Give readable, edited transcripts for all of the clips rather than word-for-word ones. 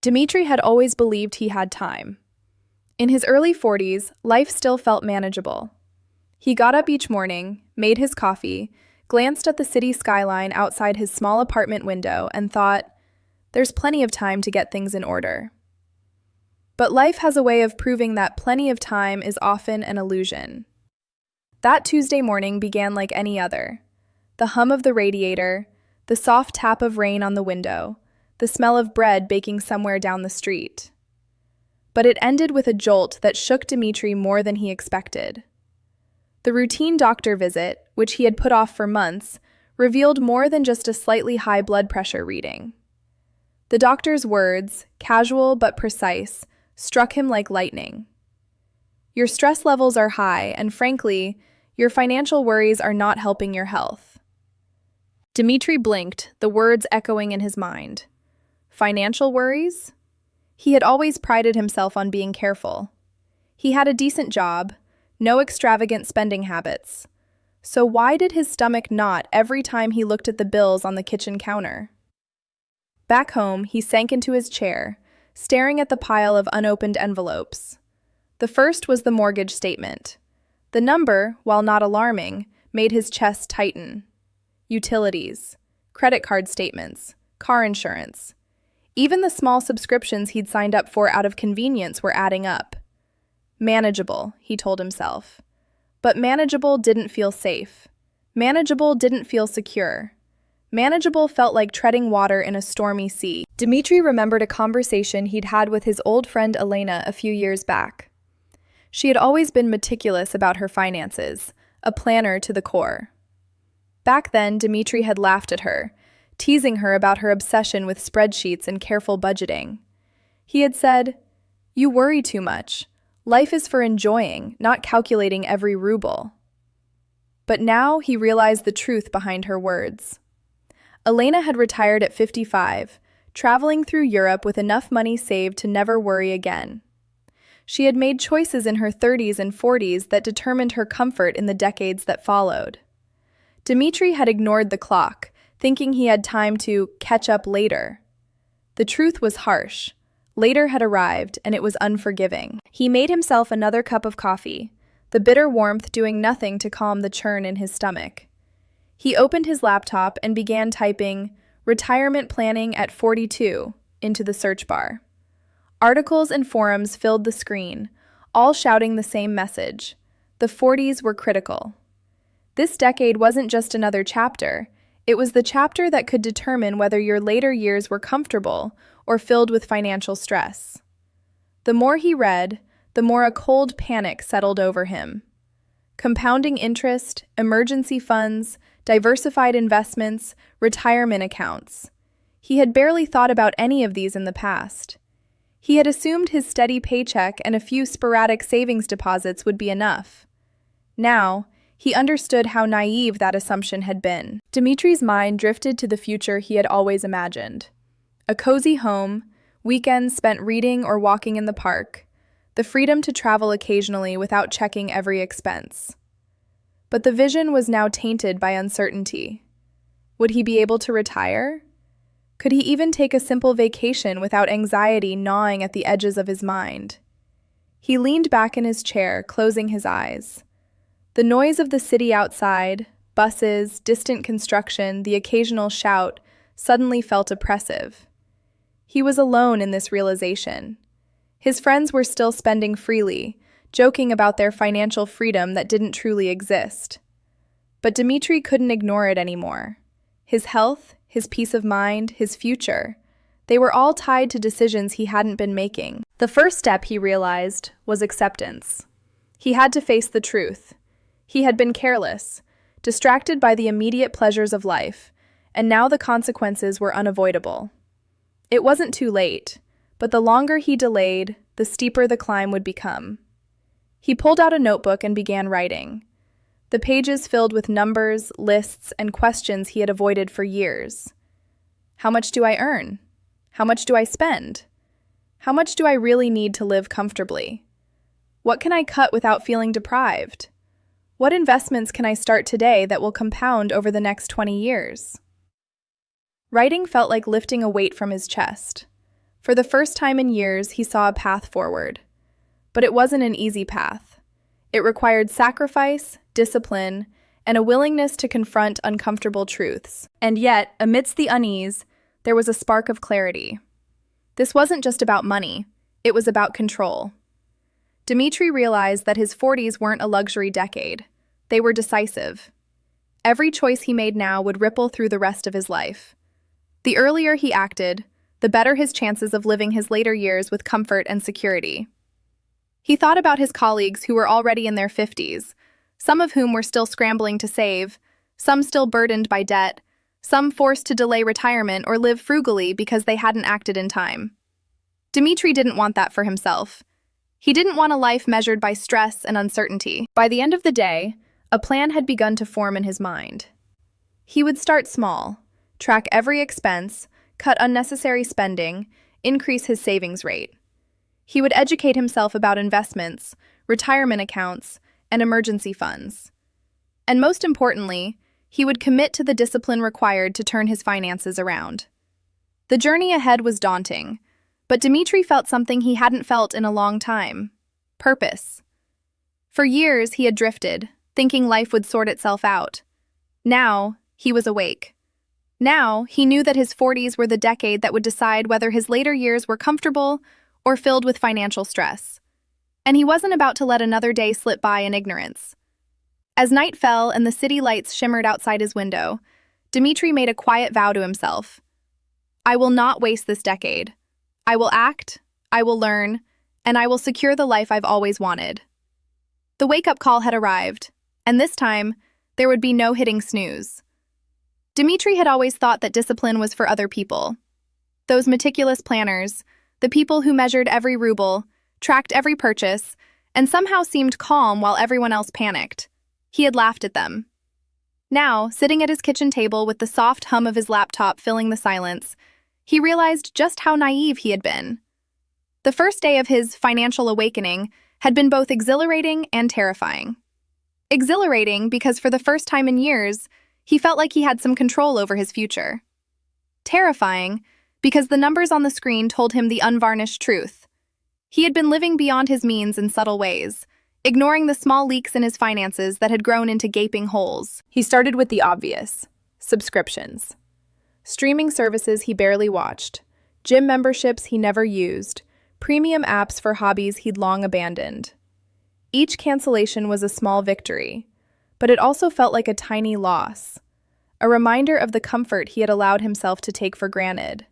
Dmitri had always believed he had time. In his early 40s, life still felt manageable. He got up each morning, made his coffee, glanced at the city skyline outside his small apartment window, and thought, there's plenty of time to get things in order. But life has a way of proving that plenty of time is often an illusion. That Tuesday morning began like any other. The hum of the radiator, the soft tap of rain on the window, the smell of bread baking somewhere down the street. But it ended with a jolt that shook Dmitri more than he expected. The routine doctor visit, which he had put off for months, revealed more than just a slightly high blood pressure reading. The doctor's words, casual but precise, struck him like lightning. Your stress levels are high, and frankly, your financial worries are not helping your health. Dmitri blinked, the words echoing in his mind. Financial worries? He had always prided himself on being careful. He had a decent job, no extravagant spending habits. So why did his stomach knot every time he looked at the bills on the kitchen counter? Back home, he sank into his chair, staring at the pile of unopened envelopes. The first was the mortgage statement. The number, while not alarming, made his chest tighten. Utilities, credit card statements, car insurance. Even the small subscriptions he'd signed up for out of convenience were adding up. Manageable, he told himself. But manageable didn't feel safe. Manageable didn't feel secure. Manageable felt like treading water in a stormy sea. Dmitri remembered a conversation he'd had with his old friend Elena a few years back. She had always been meticulous about her finances, a planner to the core. Back then, Dmitri had laughed at her, teasing her about her obsession with spreadsheets and careful budgeting. He had said, "You worry too much. Life is for enjoying, not calculating every ruble." But now he realized the truth behind her words. Elena had retired at 55, traveling through Europe with enough money saved to never worry again. She had made choices in her 30s and 40s that determined her comfort in the decades that followed. Dmitri had ignored the clock, thinking he had time to catch up later. The truth was harsh. Later had arrived, and it was unforgiving. He made himself another cup of coffee, the bitter warmth doing nothing to calm the churn in his stomach. He opened his laptop and began typing "retirement planning at 42" into the search bar. Articles and forums filled the screen, all shouting the same message. The 40s were critical. This decade wasn't just another chapter. It was the chapter that could determine whether your later years were comfortable or filled with financial stress. The more he read, the more a cold panic settled over him. Compounding interest, emergency funds, diversified investments, retirement accounts. He had barely thought about any of these in the past. He had assumed his steady paycheck and a few sporadic savings deposits would be enough. Now, he understood how naive that assumption had been. Dmitri's mind drifted to the future he had always imagined. A cozy home, weekends spent reading or walking in the park, the freedom to travel occasionally without checking every expense. But the vision was now tainted by uncertainty. Would he be able to retire? Could he even take a simple vacation without anxiety gnawing at the edges of his mind? He leaned back in his chair, closing his eyes. The noise of the city outside, buses, distant construction, the occasional shout, suddenly felt oppressive. He was alone in this realization. His friends were still spending freely, joking about their financial freedom that didn't truly exist. But Dmitri couldn't ignore it anymore. His health, his peace of mind, his future, they were all tied to decisions he hadn't been making. The first step, he realized, was acceptance. He had to face the truth. He had been careless, distracted by the immediate pleasures of life, and now the consequences were unavoidable. It wasn't too late, but the longer he delayed, the steeper the climb would become. He pulled out a notebook and began writing. The pages filled with numbers, lists, and questions he had avoided for years. How much do I earn? How much do I spend? How much do I really need to live comfortably? What can I cut without feeling deprived? What investments can I start today that will compound over the next 20 years? Writing felt like lifting a weight from his chest. For the first time in years, he saw a path forward. But it wasn't an easy path. It required sacrifice, discipline, and a willingness to confront uncomfortable truths. And yet, amidst the unease, there was a spark of clarity. This wasn't just about money, it was about control. Dmitry realized that his 40s weren't a luxury decade. They were decisive. Every choice he made now would ripple through the rest of his life. The earlier he acted, the better his chances of living his later years with comfort and security. He thought about his colleagues who were already in their 50s, some of whom were still scrambling to save, some still burdened by debt, some forced to delay retirement or live frugally because they hadn't acted in time. Dmitry didn't want that for himself. He didn't want a life measured by stress and uncertainty. By the end of the day, a plan had begun to form in his mind. He would start small, track every expense, cut unnecessary spending, increase his savings rate. He would educate himself about investments, retirement accounts, and emergency funds. And most importantly, he would commit to the discipline required to turn his finances around. The journey ahead was daunting, but Dmitry felt something he hadn't felt in a long time: purpose. For years, he had drifted, thinking life would sort itself out. Now, he was awake. Now, he knew that his 40s were the decade that would decide whether his later years were comfortable or filled with financial stress. And he wasn't about to let another day slip by in ignorance. As night fell and the city lights shimmered outside his window, Dmitry made a quiet vow to himself. I will not waste this decade. I will act, I will learn, and I will secure the life I've always wanted. The wake-up call had arrived, and this time, there would be no hitting snooze. Dmitry had always thought that discipline was for other people. Those meticulous planners, the people who measured every ruble, tracked every purchase, and somehow seemed calm while everyone else panicked. He had laughed at them. Now, sitting at his kitchen table with the soft hum of his laptop filling the silence, he realized just how naive he had been. The first day of his financial awakening had been both exhilarating and terrifying. Exhilarating because for the first time in years, he felt like he had some control over his future. Terrifying because the numbers on the screen told him the unvarnished truth. He had been living beyond his means in subtle ways, ignoring the small leaks in his finances that had grown into gaping holes. He started with the obvious: subscriptions. Streaming services he barely watched, gym memberships he never used, premium apps for hobbies he'd long abandoned. Each cancellation was a small victory, but it also felt like a tiny loss, a reminder of the comfort he had allowed himself to take for granted.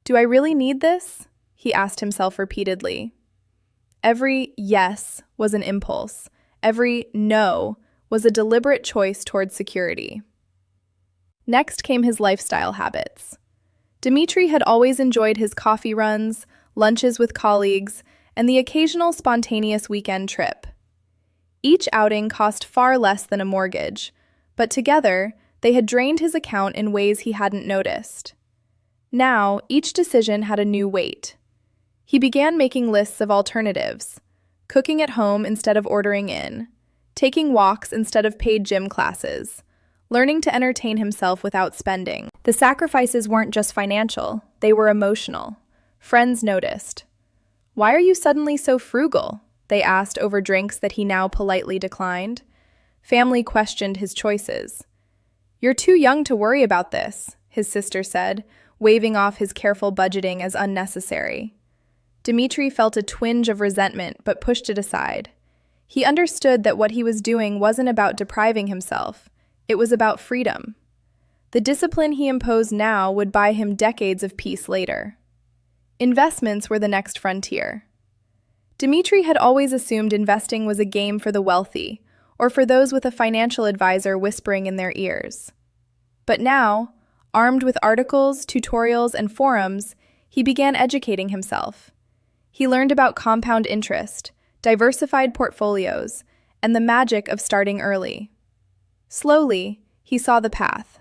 Do I really need this? He asked himself repeatedly. Every yes was an impulse. Every no was a deliberate choice towards security. Next came his lifestyle habits. Dmitry had always enjoyed his coffee runs, lunches with colleagues, and the occasional spontaneous weekend trip. Each outing cost far less than a mortgage, but together they had drained his account in ways he hadn't noticed. Now, each decision had a new weight. He began making lists of alternatives: cooking at home instead of ordering in, taking walks instead of paid gym classes, learning to entertain himself without spending. The sacrifices weren't just financial, they were emotional. Friends noticed. "Why are you suddenly so frugal?" they asked over drinks that he now politely declined. Family questioned his choices. "You're too young to worry about this," his sister said, waving off his careful budgeting as unnecessary. Dmitry felt a twinge of resentment but pushed it aside. He understood that what he was doing wasn't about depriving himself. It was about freedom. The discipline he imposed now would buy him decades of peace later. Investments were the next frontier. Dmitry had always assumed investing was a game for the wealthy, or for those with a financial advisor whispering in their ears. But now, armed with articles, tutorials, and forums, he began educating himself. He learned about compound interest, diversified portfolios, and the magic of starting early. Slowly, he saw the path.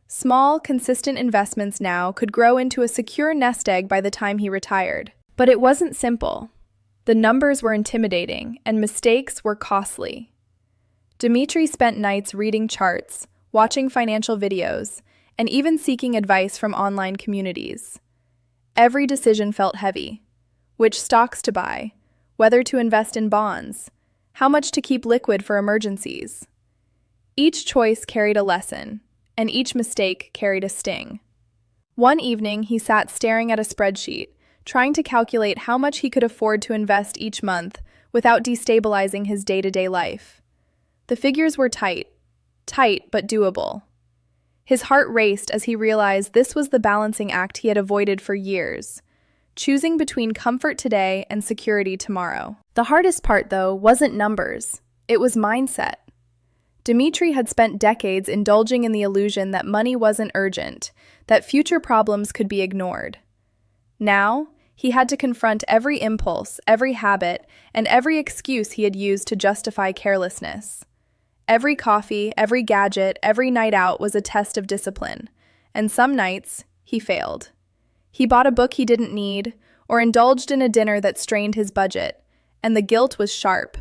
Small, consistent investments now could grow into a secure nest egg by the time he retired. But it wasn't simple. The numbers were intimidating, and mistakes were costly. Dmitry spent nights reading charts, watching financial videos, and even seeking advice from online communities. Every decision felt heavy. Which stocks to buy, whether to invest in bonds, how much to keep liquid for emergencies. Each choice carried a lesson, and each mistake carried a sting. One evening, he sat staring at a spreadsheet, trying to calculate how much he could afford to invest each month without destabilizing his day-to-day life. The figures were tight but doable. His heart raced as he realized this was the balancing act he had avoided for years, choosing between comfort today and security tomorrow. The hardest part, though, wasn't numbers. It was mindset. Dmitry had spent decades indulging in the illusion that money wasn't urgent, that future problems could be ignored. Now, he had to confront every impulse, every habit, and every excuse he had used to justify carelessness. Every coffee, every gadget, every night out was a test of discipline, and some nights, he failed. He bought a book he didn't need, or indulged in a dinner that strained his budget, and the guilt was sharp.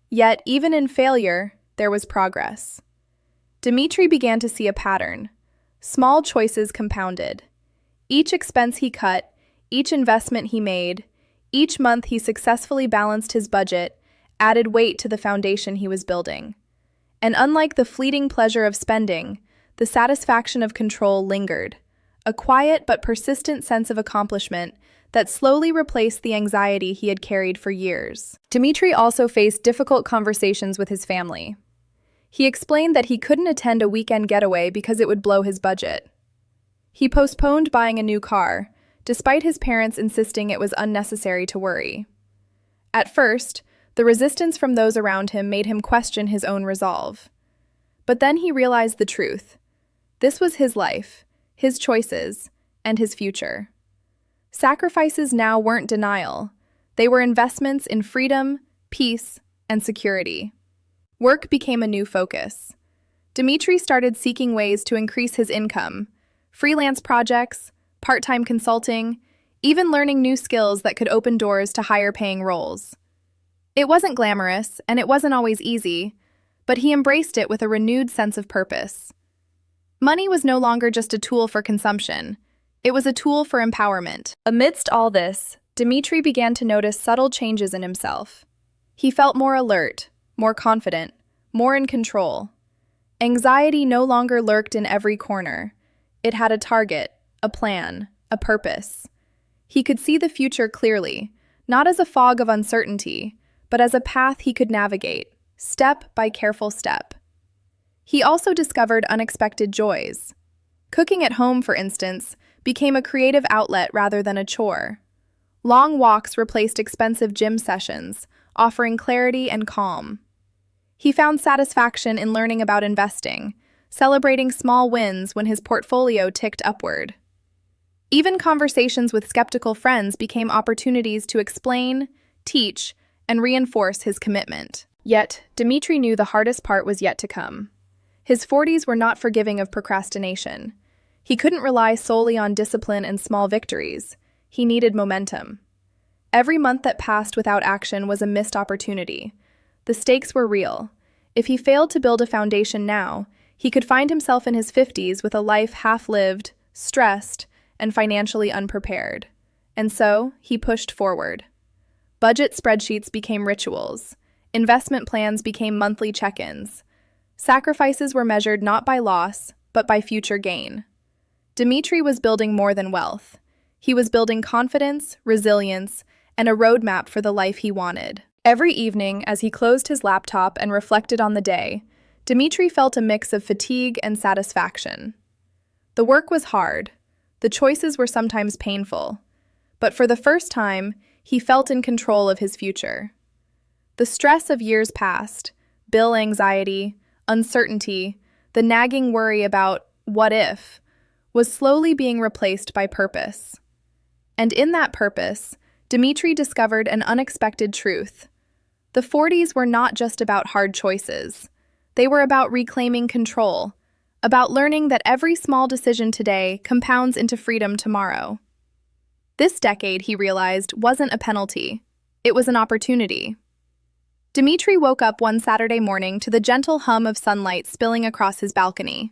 Yet, even in failure, there was progress. Dmitry began to see a pattern. Small choices compounded. Each expense he cut, each investment he made, each month he successfully balanced his budget, added weight to the foundation he was building. And unlike the fleeting pleasure of spending, the satisfaction of control lingered, a quiet but persistent sense of accomplishment that slowly replaced the anxiety he had carried for years. Dmitry also faced difficult conversations with his family. He explained that he couldn't attend a weekend getaway because it would blow his budget. He postponed buying a new car, despite his parents insisting it was unnecessary to worry. At first, the resistance from those around him made him question his own resolve. But then he realized the truth. This was his life, his choices, and his future. Sacrifices now weren't denial. They were investments in freedom, peace, and security. Work became a new focus. Dmitry started seeking ways to increase his income, freelance projects, part-time consulting, even learning new skills that could open doors to higher-paying roles. It wasn't glamorous, and it wasn't always easy, but he embraced it with a renewed sense of purpose. Money was no longer just a tool for consumption. It was a tool for empowerment. Amidst all this, Dmitry began to notice subtle changes in himself. He felt more alert, more confident, more in control. Anxiety no longer lurked in every corner. It had a target, a plan, a purpose. He could see the future clearly, not as a fog of uncertainty, but as a path he could navigate, step by careful step. He also discovered unexpected joys. Cooking at home, for instance, became a creative outlet rather than a chore. Long walks replaced expensive gym sessions, offering clarity and calm. He found satisfaction in learning about investing, celebrating small wins when his portfolio ticked upward. Even conversations with skeptical friends became opportunities to explain, teach, and reinforce his commitment. Yet, Dmitry knew the hardest part was yet to come. His 40s were not forgiving of procrastination. He couldn't rely solely on discipline and small victories. He needed momentum. Every month that passed without action was a missed opportunity. The stakes were real. If he failed to build a foundation now, he could find himself in his 50s with a life half-lived, stressed, and financially unprepared. And so, he pushed forward. Budget spreadsheets became rituals. Investment plans became monthly check-ins. Sacrifices were measured not by loss, but by future gain. Dmitry was building more than wealth. He was building confidence, resilience, and a roadmap for the life he wanted. Every evening, as he closed his laptop and reflected on the day, Dmitry felt a mix of fatigue and satisfaction. The work was hard. The choices were sometimes painful. But for the first time, he felt in control of his future. The stress of years past, bill anxiety, uncertainty, the nagging worry about what if, was slowly being replaced by purpose. And in that purpose, Dmitry discovered an unexpected truth. The 40s were not just about hard choices. They were about reclaiming control, about learning that every small decision today compounds into freedom tomorrow. This decade, he realized, wasn't a penalty. It was an opportunity. Dmitry woke up one Saturday morning to the gentle hum of sunlight spilling across his balcony.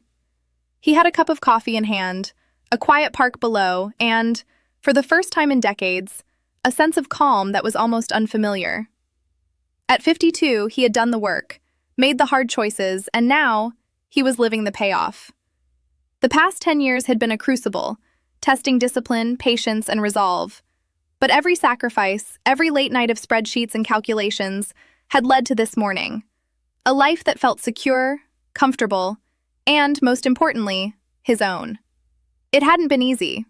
He had a cup of coffee in hand, a quiet park below, and, For the first time in decades, a sense of calm that was almost unfamiliar. At 52, he had done the work, made the hard choices, and now he was living the payoff. The past 10 years had been a crucible, testing discipline, patience, and resolve. But every sacrifice, every late night of spreadsheets and calculations had led to this morning. A life that felt secure, comfortable, and, most importantly, his own. It hadn't been easy.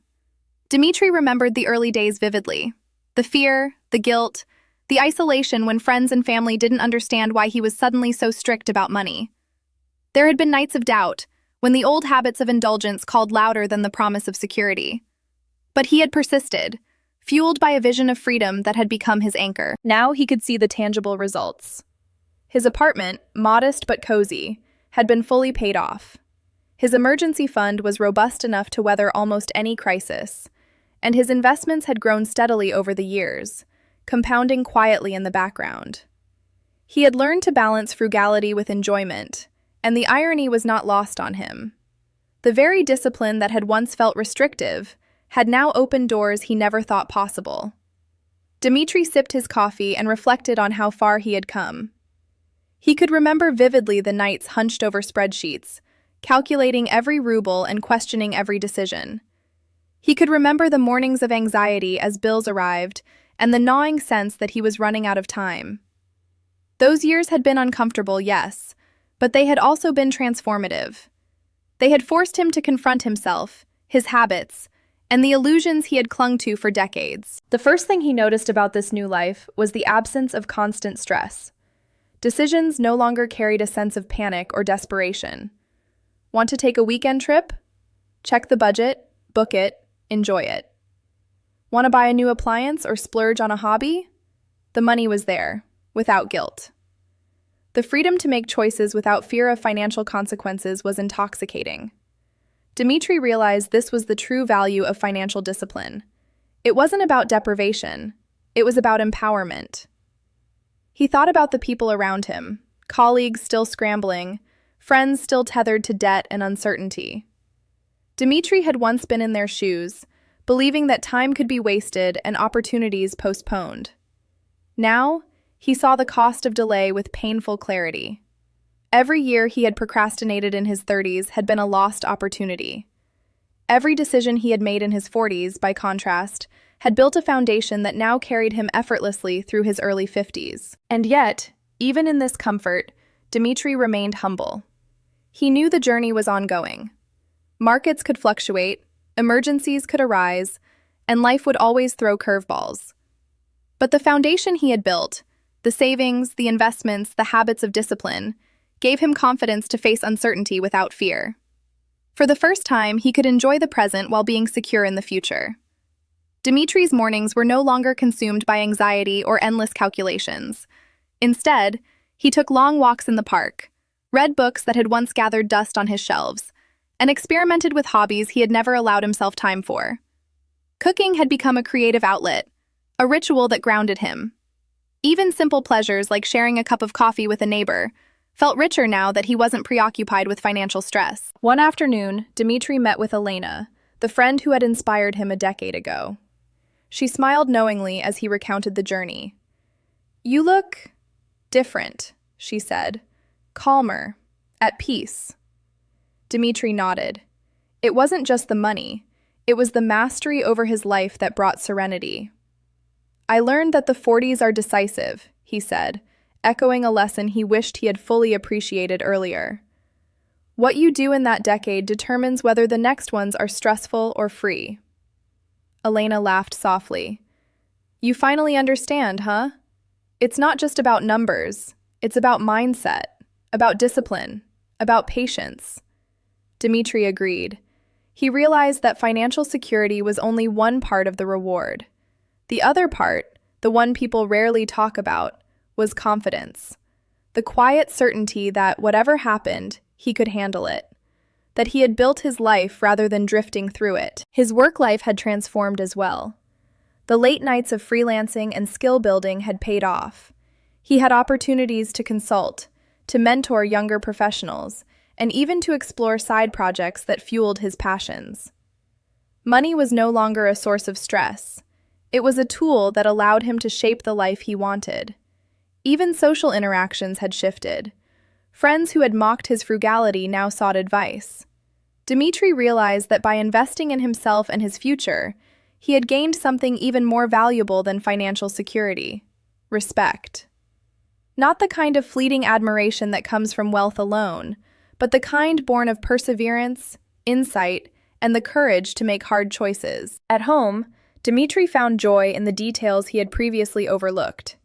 Dimitri remembered the early days vividly. The fear, the guilt, the isolation when friends and family didn't understand why he was suddenly so strict about money. There had been nights of doubt, when the old habits of indulgence called louder than the promise of security. But he had persisted, fueled by a vision of freedom that had become his anchor. Now he could see the tangible results. His apartment, modest but cozy, had been fully paid off. His emergency fund was robust enough to weather almost any crisis, and his investments had grown steadily over the years, compounding quietly in the background. He had learned to balance frugality with enjoyment, and the irony was not lost on him. The very discipline that had once felt restrictive had now opened doors he never thought possible. Dimitri sipped his coffee and reflected on how far he had come. He could remember vividly the nights hunched over spreadsheets, calculating every ruble and questioning every decision. He could remember the mornings of anxiety as bills arrived and the gnawing sense that he was running out of time. Those years had been uncomfortable, yes, but they had also been transformative. They had forced him to confront himself, his habits, and the illusions he had clung to for decades. The first thing he noticed about this new life was the absence of constant stress. Decisions no longer carried a sense of panic or desperation. Want to take a weekend trip? Check the budget, book it, enjoy it. Want to buy a new appliance or splurge on a hobby? The money was there, without guilt. The freedom to make choices without fear of financial consequences was intoxicating. Dimitri realized this was the true value of financial discipline. It wasn't about deprivation, it was about empowerment. He thought about the people around him, colleagues still scrambling, friends still tethered to debt and uncertainty. Dimitri had once been in their shoes, believing that time could be wasted and opportunities postponed. Now, he saw the cost of delay with painful clarity. Every year he had procrastinated in his 30s had been a lost opportunity. Every decision he had made in his 40s, by contrast, had built a foundation that now carried him effortlessly through his early 50s. And yet, even in this comfort, Dimitri remained humble. He knew the journey was ongoing. Markets could fluctuate, emergencies could arise, and life would always throw curveballs. But the foundation he had built, the savings, the investments, the habits of discipline, gave him confidence to face uncertainty without fear. For the first time, he could enjoy the present while being secure in the future. Dimitri's mornings were no longer consumed by anxiety or endless calculations. Instead, he took long walks in the park, read books that had once gathered dust on his shelves, and experimented with hobbies he had never allowed himself time for. Cooking had become a creative outlet, a ritual that grounded him. Even simple pleasures like sharing a cup of coffee with a neighbor felt richer now that he wasn't preoccupied with financial stress. One afternoon, Dimitri met with Elena, the friend who had inspired him a decade ago. She smiled knowingly as he recounted the journey. "You look different," she said. "Calmer, at peace." Dimitri nodded. It wasn't just the money, it was the mastery over his life that brought serenity. "I learned that the 40s are decisive," he said, echoing a lesson he wished he had fully appreciated earlier. "What you do in that decade determines whether the next ones are stressful or free." Elena laughed softly. "You finally understand, huh? It's not just about numbers. It's about mindset, about discipline, about patience." Dimitri agreed. He realized that financial security was only one part of the reward. The other part, the one people rarely talk about, was confidence. The quiet certainty that whatever happened, he could handle it. That he had built his life rather than drifting through it. His work life had transformed as well. The late nights of freelancing and skill building had paid off. He had opportunities to consult, to mentor younger professionals, and even to explore side projects that fueled his passions. Money was no longer a source of stress. It was a tool that allowed him to shape the life he wanted. Even social interactions had shifted. Friends who had mocked his frugality now sought advice. Dmitri realized that by investing in himself and his future, he had gained something even more valuable than financial security: respect. Not the kind of fleeting admiration that comes from wealth alone, but the kind born of perseverance, insight, and the courage to make hard choices. At home, Dmitri found joy in the details he had previously overlooked.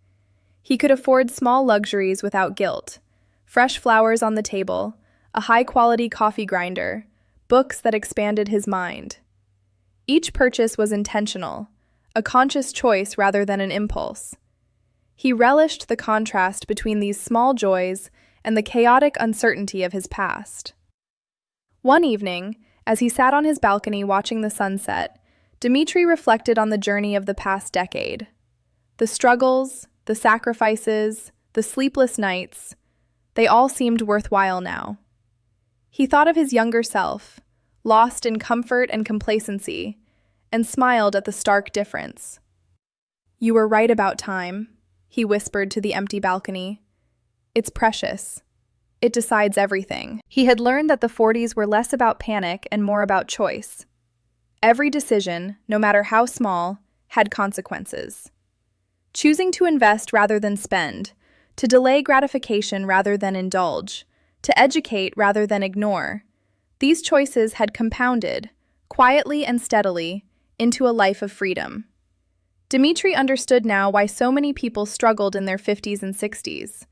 He could afford small luxuries without guilt: fresh flowers on the table, a high-quality coffee grinder, books that expanded his mind. Each purchase was intentional, a conscious choice rather than an impulse. He relished the contrast between these small joys and the chaotic uncertainty of his past. One evening, as he sat on his balcony watching the sunset, Dmitri reflected on the journey of the past decade. The struggles, the sacrifices, the sleepless nights, they all seemed worthwhile now. He thought of his younger self, lost in comfort and complacency, and smiled at the stark difference. "You were right about time," he whispered to the empty balcony. "It's precious. It decides everything." He had learned that the 40s were less about panic and more about choice. Every decision, no matter how small, had consequences. Choosing to invest rather than spend, to delay gratification rather than indulge, to educate rather than ignore, these choices had compounded, quietly and steadily, into a life of freedom. Dmitri understood now why so many people struggled in their 50s and 60s.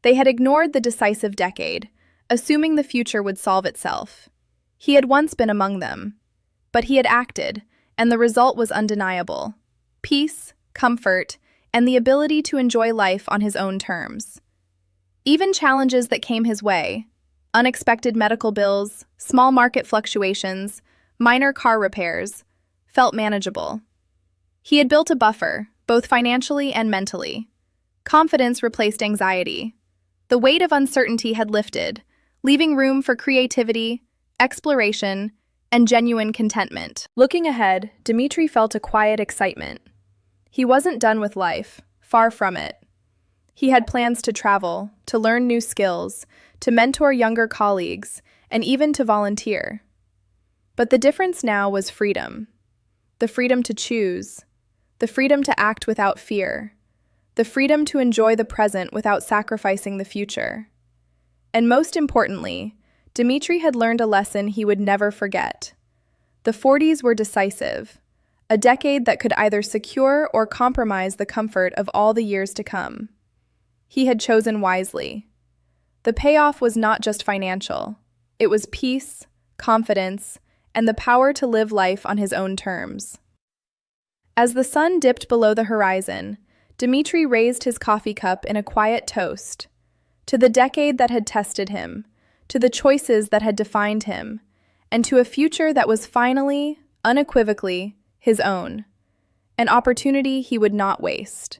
They had ignored the decisive decade, assuming the future would solve itself. He had once been among them. But he had acted, and the result was undeniable: peace, comfort, and the ability to enjoy life on his own terms. Even challenges that came his way, unexpected medical bills, small market fluctuations, minor car repairs, felt manageable. He had built a buffer, both financially and mentally. Confidence replaced anxiety. The weight of uncertainty had lifted, leaving room for creativity, exploration, and genuine contentment. Looking ahead, Dmitri felt a quiet excitement. He wasn't done with life, far from it. He had plans to travel, to learn new skills, to mentor younger colleagues, and even to volunteer. But the difference now was freedom. The freedom to choose, the freedom to act without fear, the freedom to enjoy the present without sacrificing the future. And most importantly, Dmitri had learned a lesson he would never forget. The 40s were decisive, a decade that could either secure or compromise the comfort of all the years to come. He had chosen wisely. The payoff was not just financial. It was peace, confidence, and the power to live life on his own terms. As the sun dipped below the horizon, Dmitri raised his coffee cup in a quiet toast to the decade that had tested him, to the choices that had defined him, and to a future that was finally, unequivocally, his own, an opportunity he would not waste.